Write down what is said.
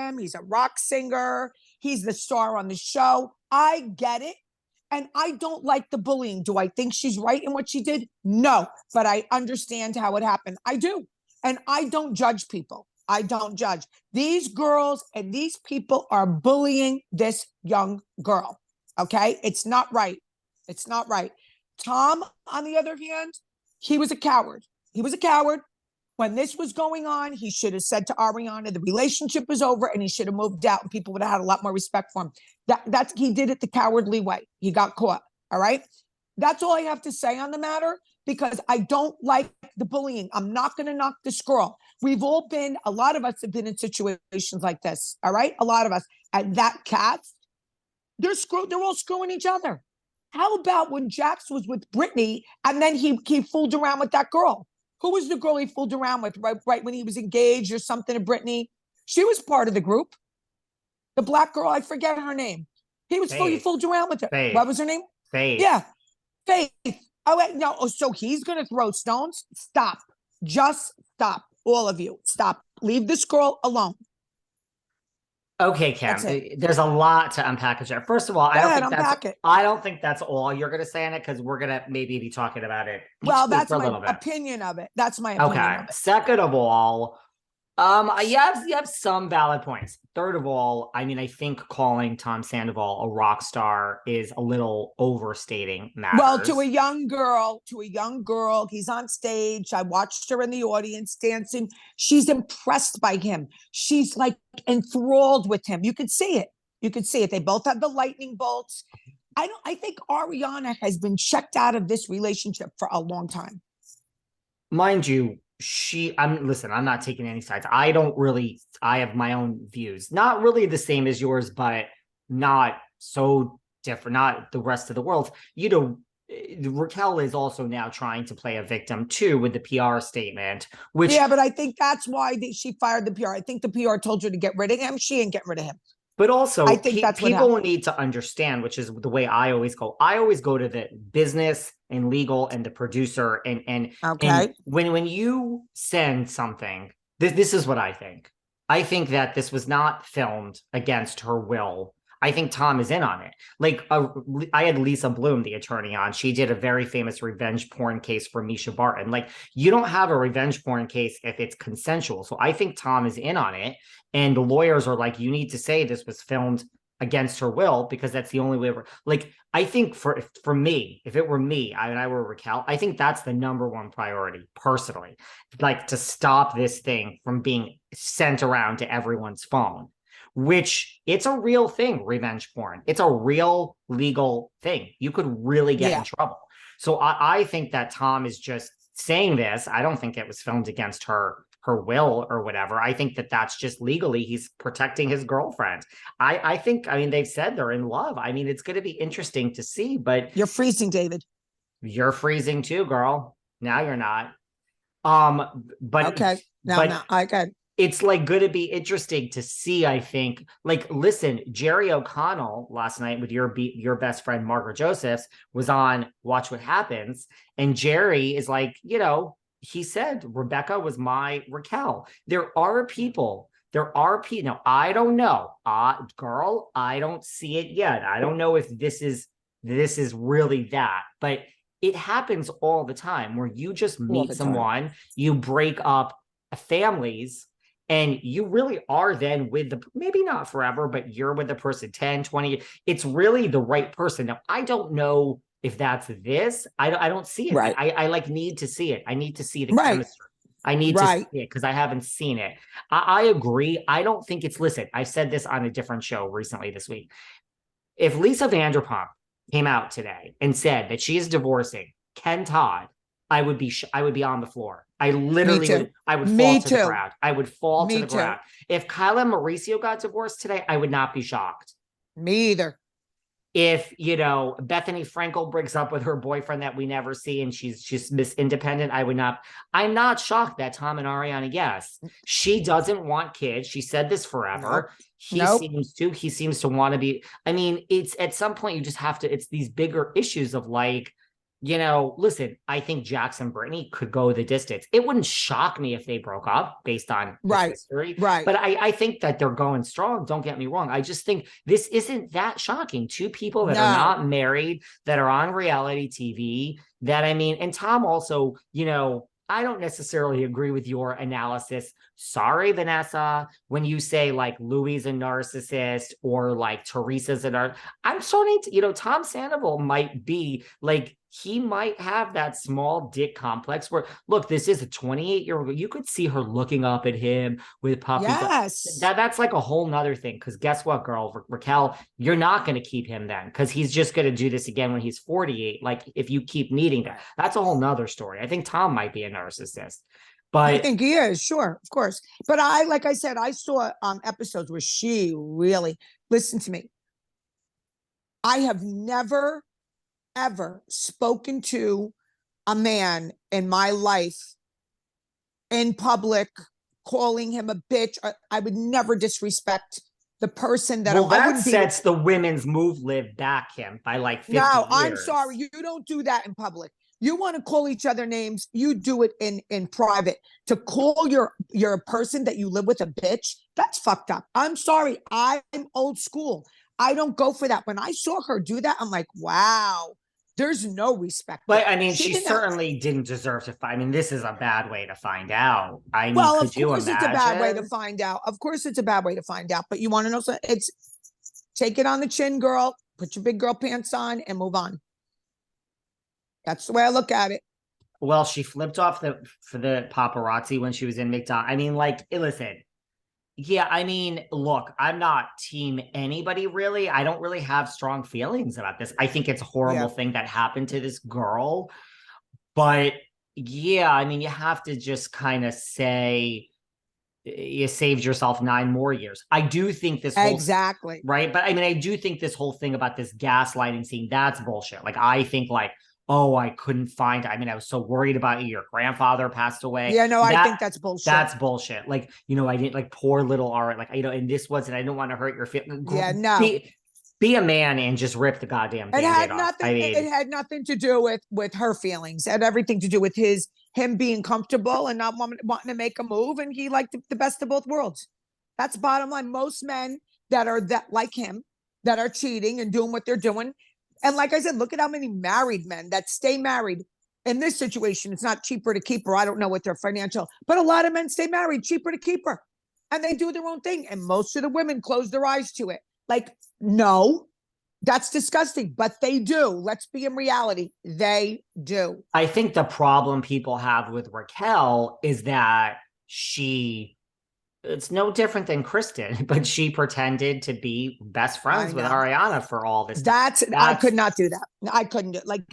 him. He's a rock singer. He's the star on the show. I get it. And I don't like the bullying. Do I think she's right in what she did? No, but I understand how it happened. I do. And I don't judge people. I don't judge. These girls and these people are bullying this young girl. Okay? It's not right. It's not right. Tom, on the other hand, he was a coward. He was a coward. When this was going on, he should have said to Ariana the relationship was over and he should have moved out and people would have had a lot more respect for him. That's he did it the cowardly way. He got caught. All right. That's all I have to say on the matter because I don't like the bullying. I'm not going to knock this girl. We've all been, a lot of us have been in situations like this. All right. A lot of us. And that cat, they're all screwing each other. How about when Jax was with Brittany and then he fooled around with that girl? Who was the girl he fooled around with right when he was engaged or something to Brittany? She was part of the group. The black girl, I forget her name. He fooled around with her. Faith. What was her name? Faith. Yeah, Faith. Oh, wait, no. Oh, so he's going to throw stones? Stop. Just stop. All of you. Stop. Leave this girl alone. Okay, Kim, there's a lot to unpack there. First of all, I don't think that's all you're going to say on it because we're going to maybe be talking about it. Well, that's my opinion of it. That's my opinion of it. Second of all, you have some valid points. Third of all, I mean, I think calling Tom Sandoval a rock star is a little overstating matters. Well, to a young girl, he's on stage. I watched her in the audience dancing. She's impressed by him. She's like enthralled with him. You could see it. They both have the lightning bolts. I think Ariana has been checked out of this relationship for a long time. Mind you, I'm not taking any sides. I have my own views. Not really the same as yours, but not so different, not the rest of the world. You know, Raquel is also now trying to play a victim too with the PR statement, which... Yeah, but I think that's why she fired the PR. I think the PR told her to get rid of him. She didn't get rid of him. But also, I think people need to understand, which is the way I always go. I always go to the business and legal and the producer. And when you send something, this is what I think. I think that this was not filmed against her will. I think Tom is in on it. Like I had Lisa Bloom, the attorney, on. She did a very famous revenge porn case for Misha Barton. Like you don't have a revenge porn case if it's consensual. So I think Tom is in on it. And the lawyers are like, you need to say this was filmed against her will because that's the only way. Like I think for me, if it were me and I were Raquel, I think that's the number one priority personally, like to stop this thing from being sent around to everyone's phone. Which it's a real thing, revenge porn. It's a real legal thing. You could really get in trouble. So I think that Tom is just saying this. I don't think it was filmed against her will or whatever. I think that that's just legally, he's protecting his girlfriend. I think, they've said they're in love. I mean, it's going to be interesting to see, but... You're freezing, David. You're freezing too, girl. Now you're not. But... Okay. No, okay. It's like going to be interesting to see, I think. Like, listen, Jerry O'Connell last night with your best friend, Margaret Josephs, was on Watch What Happens. And Jerry is like, he said, Rebecca was my Raquel. There are people. Now, I don't know. Girl, I don't see it yet. I don't know if this is really that. But it happens all the time where you just meet someone, you break up families, and you really are then with maybe not forever, but you're with the person 10, 20. It's really the right person. Now, I don't know if that's this. I don't see it. Right. I need to see it. I need to see the chemistry. I need to see it because I haven't seen it. I agree. I don't think it's, listen, I said this on a different show recently this week. If Lisa Vanderpump came out today and said that she is divorcing Ken Todd, I would be on the floor. I literally I would fall to the ground. I would fall to the ground. If Kyla and Mauricio got divorced today, I would not be shocked. Me either. If, Bethenny Frankel breaks up with her boyfriend that we never see and she's Miss Independent, I'm not shocked that Tom and Ariana, yes, she doesn't want kids. She said this forever. Nope. He seems to want to be, it's at some point you just have to, it's these bigger issues of like, listen, I think Jackson and Brittany could go the distance. It wouldn't shock me if they broke up based on this history. Right. But I think that they're going strong. Don't get me wrong. I just think this isn't that shocking. Two people that are not married, that are on reality TV, and Tom also, I don't necessarily agree with your analysis. Sorry, Vanessa, when you say like Louis a narcissist or like Teresa's a narcissist. I'm starting to, Tom Sandoval might be like, he might have that small dick complex where, look, this is a 28-year-old. You could see her looking up at him with puppies. Yes. That's like a whole nother thing. Because guess what, girl? Raquel, you're not going to keep him then, because he's just going to do this again when he's 48. Like, if you keep needing that, that's a whole nother story. I think Tom might be a narcissist. But I think he is, sure, of course. But like I said, I saw episodes where she really, listen to me. I have never, ever spoken to a man in my life in public, calling him a bitch. I would never disrespect the person that that sets the women's move live back him by like 50 years. I'm sorry. You don't do that in public. You want to call each other names, you do it in private. To call your person that you live with a bitch, that's fucked up. I'm sorry. I'm old school. I don't go for that. When I saw her do that, I'm like, wow, there's no respect. But she certainly didn't deserve to find. This is a bad way to find out. Well, of course it's a bad way to find out. Of course it's a bad way to find out. But you want to know something? It's take it on the chin, girl. Put your big girl pants on and move on. That's the way I look at it. Well, she flipped off for the paparazzi when she was in McDonald's. Listen. Yeah, look, I'm not team anybody really. I don't really have strong feelings about this. I think it's a horrible thing that happened to this girl. But yeah, you have to just kind of say you saved yourself 9 more years. I do think this whole exactly right. But I do think this whole thing about this gaslighting scene, that's bullshit. I think oh, I couldn't find. I was so worried about you. Your grandfather passed away. Yeah, no, I think that's bullshit. That's bullshit. I didn't poor little Ara. And this wasn't. I don't want to hurt your feelings. Yeah, no. Be a man and just rip the goddamn thing. It had nothing. It had nothing to do with her feelings. It had everything to do with him being comfortable and not wanting to make a move. And he liked the best of both worlds. That's bottom line. Most men that are like him, that are cheating and doing what they're doing. And like I said, look at how many married men that stay married in this situation. It's not cheaper to keep her. I don't know what their financial, but a lot of men stay married, cheaper to keep her. And they do their own thing. And most of the women close their eyes to it. No, that's disgusting, but they do. Let's be in reality. They do. I think the problem people have with Raquel is that it's no different than Kristen, but she pretended to be best friends with Ariana for all this. I could not do that. I couldn't do it.